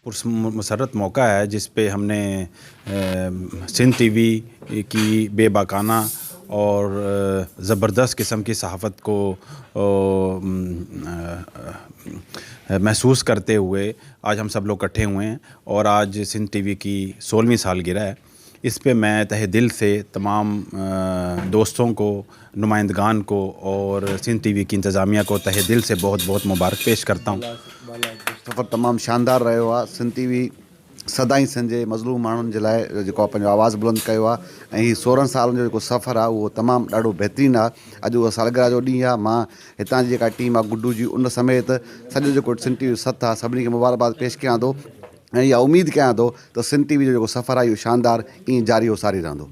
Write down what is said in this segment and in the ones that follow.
पुरसरत मौका है जिस पे हमने सिंध टीवी की बेबाकाना और ज़बरदस्त किस्म की सहाफ़त को महसूस करते हुए आज हम सब लोग इकट्ठे हुए हैं और आज सिंध टीवी की 16वीं सालगिरह है। इस पे मैं तहे दिल से तमाम दोस्तों को, नुमाइंदगान को और सिंध टीवी की इंतज़ामिया को तहे दिल से बहुत बहुत मुबारक पेश करता हूँ। सफ़र तमामु शानदार रहियो आहे। सिंध टीवी सदाईं सिंध जे मज़लूम माण्हुनि जे लाइ जेको आहे पंहिंजो आवाज़ु बुलंद कयो आहे ऐं हीउ 16 सालनि जो जेको सफ़र आहे उहो तमामु ॾाढो बहितरीनु आहे। अॼु उहा सालगिरह जो ॾींहुं आहे। मां हितां जी जेका टीम आहे गुड्डू जी उन समेत सॼो जेको सिंध टीवी सथ आहे सभिनी खे मुबारकबाद पेश कयां थो ऐं इहा उमेदु कयां थो त सिंध टीवी जो जेको सफ़र आहे इहो शानदार ईअं जारी सारी रहंदो।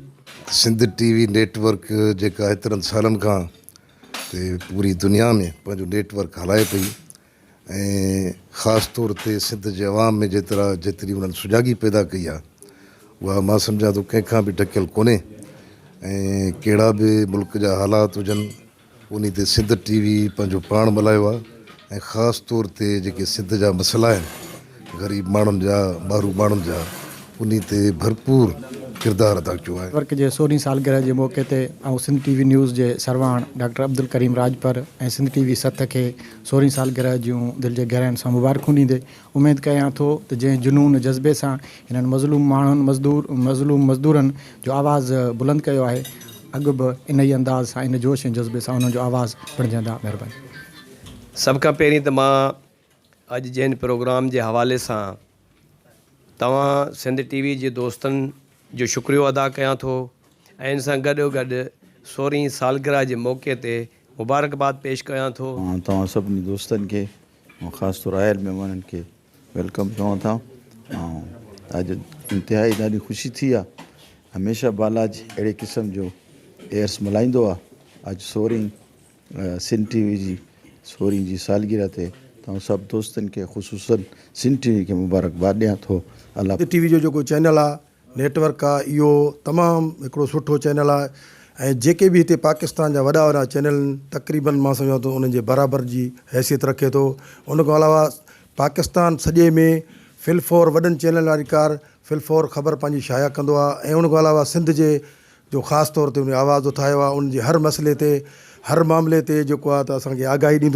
सिंध टीवी नेटवर्क जेका एतिरनि सालनि खां पूरी दुनिया में पंहिंजो नेटवर्क हलाए पई ऐं ख़ासि तौर ते सिंध जे अवाम में जेतिरी उन्हनि सुजाॻी पैदा कई आहे उहा मां सम्झां थो कंहिंखां बि ढकियल कोन्हे। ऐं कहिड़ा बि मुल्क जा हालात हुजनि उन ते सिंध टीवी पंहिंजो पाण मल्हायो आहे ऐं ख़ासि तौर ते जेके सिंध जा मसइला आहिनि ग़रीब माण्हुनि जा, मारू माण्हुनि जा, उन ते भरपूर किरदारु अदा कयो आहे। वर्क जे 16वीं सालगिरह जे मौक़े ते ऐं सिंध टीवी न्यूज़ जे सरवाण डॉक्टर अब्दुल करीम राजपर ऐं सिंध टीवी सथ खे 16वीं सालगिरह जूं दिलि जे गहराइनि सां मुबारकूं ॾींदे उमेदु कयां थो त जंहिं जुनून जज़्बे सां हिननि मज़लूम माण्हुनि मज़लूम मज़दूरनि जो आवाज़ु बुलंद कयो आहे अॻु बि इन ई अंदाज़ सां इन जोश ऐं जज़्बे सां उन्हनि जो आवाज़ु बणिजंदा। महिरबानी। सभ खां पहिरीं त मां अॼु जंहिं प्रोग्राम जे हवाले सां तव्हां सिंध टीवी जे दोस्तनि जो शुक्रियो अदा कयां थो ऐं इन सां गॾोगॾु 16वीं सालगिरह जे मौक़े ते मुबारकबाद पेश कयां थो। तव्हां सभिनी दोस्तनि खे ऐं ख़ासि तौर आयल महिमाननि खे वेलकम चवां था। ऐं अॼु इंतिहाई ॾाढी ख़ुशी थी आहे। हमेशह बालाजी अहिड़े क़िस्म जो एयर्स मल्हाईंदो आहे। अॼु 16 सिंध टीवी जी 16 जी सालगिरह ते तव्हां सभु दोस्तनि खे ख़ुशूसन सिंध टीवी खे मुबारकबाद ॾियां थो। अलाह टीवी जो जेको चैनल आहे नेटवर्क आहे इहो तमामु हिकिड़ो सुठो चैनल आहे ऐं जेके बि हिते पाकिस्तान जा वॾा वॾा चैनल तक़रीबन मां सम्झां थो उन्हनि जे बराबरि जी हैसियत रखे थो। उन खां अलावा पाकिस्तान सॼे में फिलफोर वॾनि चैनल वारिकार फिलफोर ख़बर पंहिंजी शाया कंदो आहे ऐं उन खां अलावा सिंध जे जो ख़ासि तौर ते उन आवाज़ु उठायो आहे उन जे हर मसइले ते हर मामले ते जेको आहे त असांखे आगाही ॾींदो।